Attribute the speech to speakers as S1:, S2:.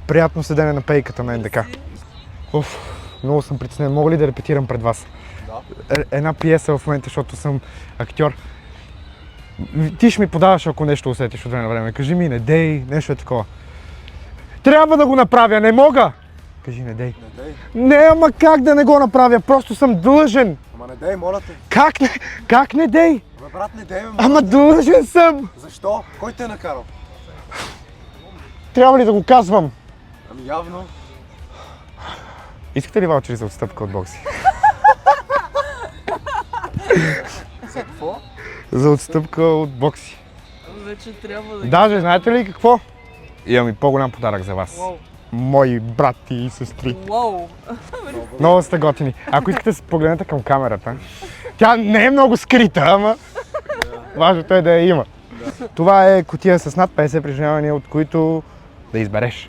S1: Приятно седене на пейката на НДК. Уф, много съм притеснен. Мога ли да репетирам пред вас? Да. Една пиеса в момента, защото съм актьор. Ти ще ми подаваш, ако нещо усетиш от време на време. Кажи ми, не дей, нещо е такова. Трябва да го направя, не мога! Кажи, не дей.
S2: Не дей.
S1: Не, ама как да не го направя? Просто съм длъжен.
S2: Ама не дей, моля те.
S1: Как не дей?
S2: Абе, брат, не дей,
S1: Ама длъжен съм!
S2: Защо? Кой те е накарал?
S1: Трябва ли да го казвам?
S2: Ами явно.
S1: Искате ли ваучери за отстъпка от бокси?
S2: За какво?
S1: За отстъпка от бокси.
S3: Вече трябва да...
S1: Даже, знаете ли какво? Имам и по-голям подарък за вас.
S3: Уау.
S1: Мои брати и сестри.
S3: Уау!
S1: Много сте готини. Ако искате да погледнете към камерата, тя не е много скрита, ама важното е да я има. Това е кутия с над 50 преживявания, от които да избереш.